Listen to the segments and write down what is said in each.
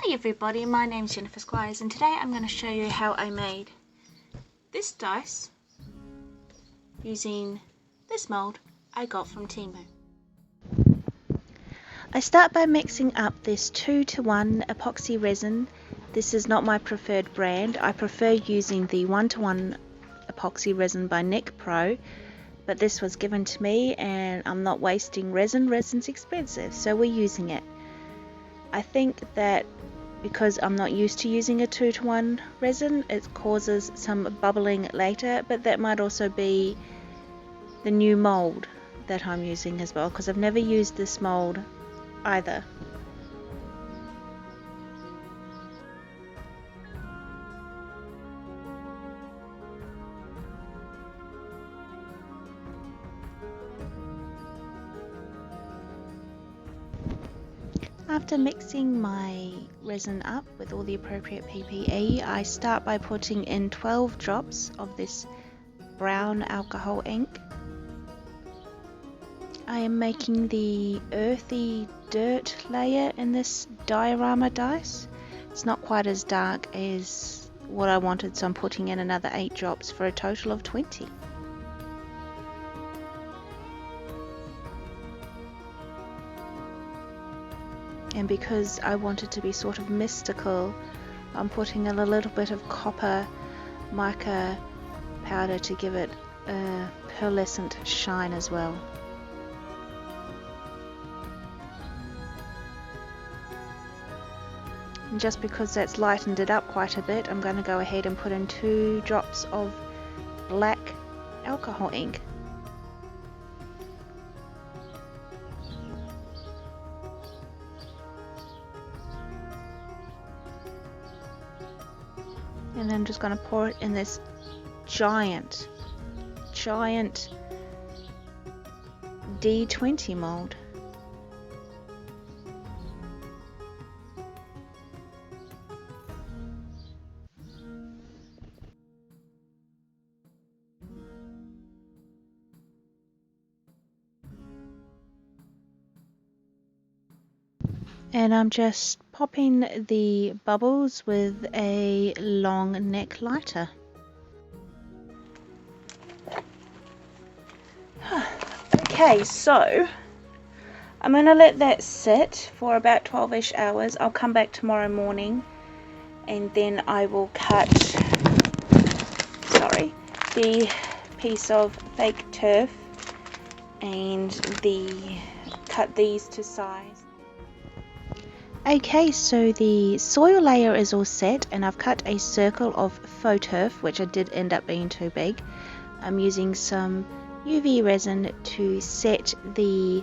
Hi everybody, my name is Jennifer Squires and today I'm going to show you how I made this dice using this mold I got from Temu. I start by mixing up this 2:1 epoxy resin. This is not my preferred brand. I prefer using the 1:1 epoxy resin by Nick Pro, but this was given to me and I'm not wasting resin. Resin's expensive, so we're using it. I think that because I'm not used to using a 2:1 resin, it causes some bubbling later, but that might also be the new mold that I'm using as well, because I've never used this mold either. After mixing my resin up with all the appropriate PPE, I start by putting in 12 drops of this brown alcohol ink. I am making the earthy dirt layer in this diorama dice. It's not quite as dark as what I wanted, so I'm putting in another 8 drops for a total of 20. And because I want it to be sort of mystical, I'm putting in a little bit of copper mica powder to give it a pearlescent shine as well. And just because that's lightened it up quite a bit, I'm going to go ahead and put in 2 drops of black alcohol ink. And I'm just going to pour it in this giant D20 mold. And I'm just popping the bubbles with a long neck lighter. Okay, so I'm going to let that sit for about 12ish hours. I'll come back tomorrow morning and then I will cut the piece of fake turf and cut these to size. Okay, so the soil layer is all set and I've cut a circle of faux turf, which I did end up being too big. I'm using some UV resin to set the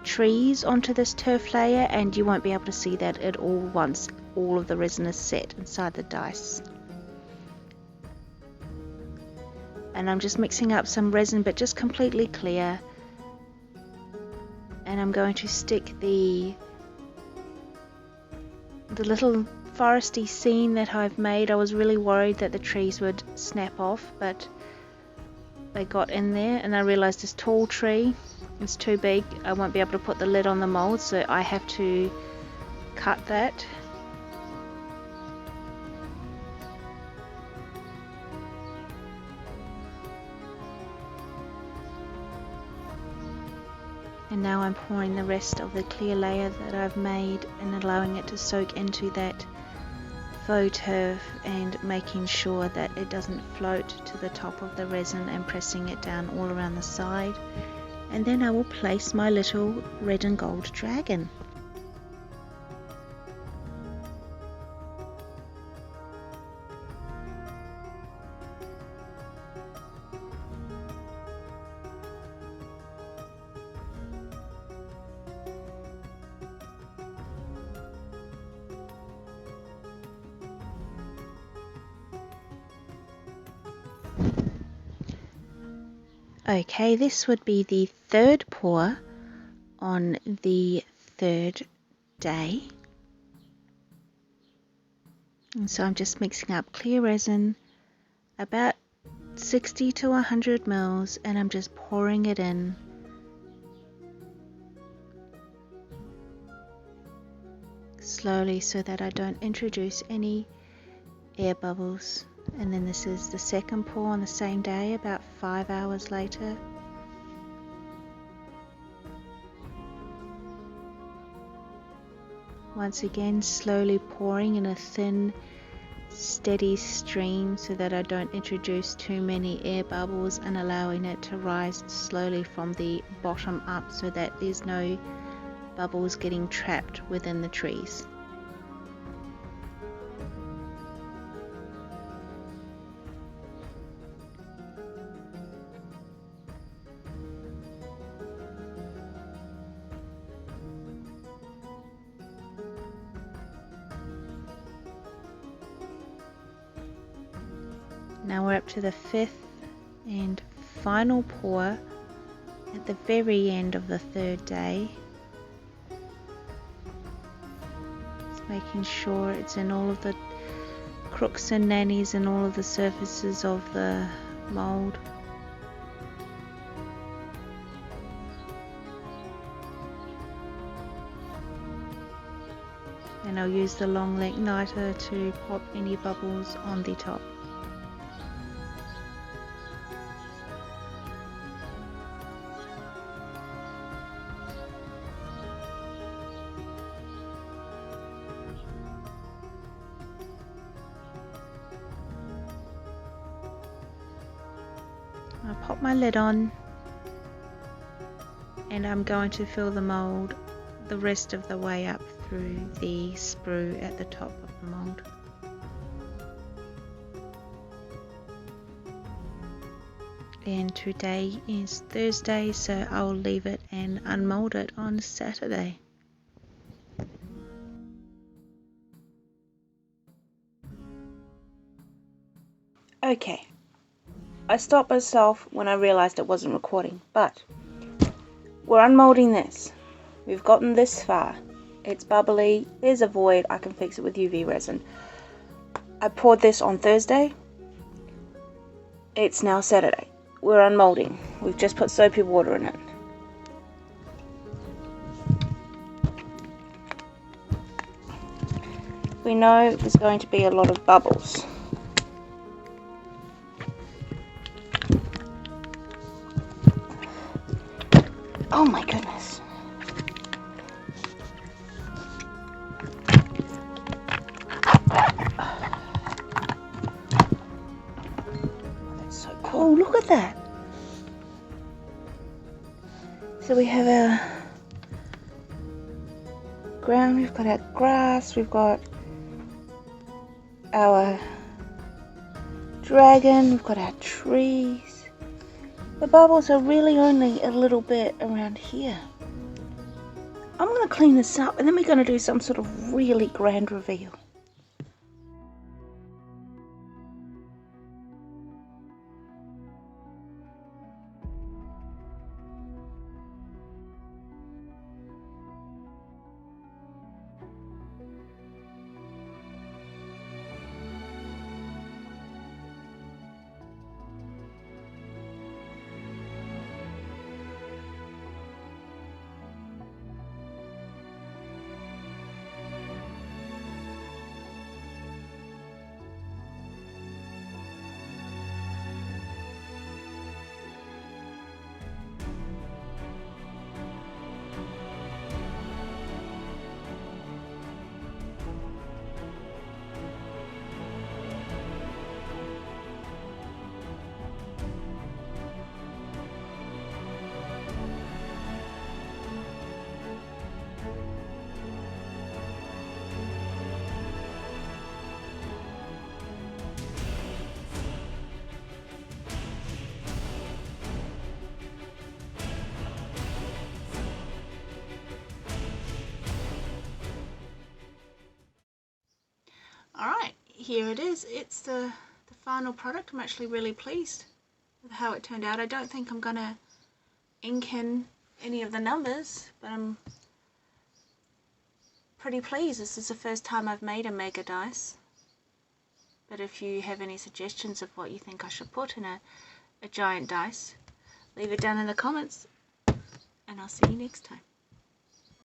trees onto this turf layer, and you won't be able to see that at all once all of the resin is set inside the dice. And I'm just mixing up some resin, but just completely clear, and I'm going to stick the little foresty scene that I've made. I was really worried that the trees would snap off, but they got in there, and I realized this tall tree is too big. I won't be able to put the lid on the mold, so I have to cut that. And now I'm pouring the rest of the clear layer that I've made and allowing it to soak into that faux turf and making sure that it doesn't float to the top of the resin, and pressing it down all around the side. And then I will place my little red and gold dragon. Okay, this would be the third pour on the third day. And so I'm just mixing up clear resin, about 60 to 100 mils, and I'm just pouring it in. slowly so that I don't introduce any air bubbles. And then this is the second pour on the same day, about 5 hours later. Once again, slowly pouring in a thin, steady stream so that I don't introduce too many air bubbles, and allowing it to rise slowly from the bottom up so that there's no bubbles getting trapped within the trees. Now we're up to the 5th and final pour at the very end of the 3rd day. Just making sure it's in all of the crooks and nannies and all of the surfaces of the mold. And I'll use the long length niter to pop any bubbles on the top. I pop my lid on, and I'm going to fill the mold the rest of the way up through the sprue at the top of the mold. And today is Thursday, so I'll leave it and unmold it on Saturday. Okay, I stopped myself when I realized it wasn't recording, but we're unmolding this. We've gotten this far. It's bubbly, there's a void, I can fix it with UV resin. I poured this on Thursday. It's now Saturday. We're unmolding. We've just put soapy water in it. We know there's going to be a lot of bubbles. Oh my goodness. That's so cool. Oh, look at that. So we have our ground, we've got our grass, we've got our dragon, we've got our trees. The bubbles are really only a little bit around here. I'm going to clean this up and then we're going to do some sort of really grand reveal. Alright, here it is. It's the final product. I'm actually really pleased with how it turned out. I don't think I'm going to ink in any of the numbers, but I'm pretty pleased. This is the first time I've made a mega dice. But if you have any suggestions of what you think I should put in a giant dice, leave it down in the comments, and I'll see you next time.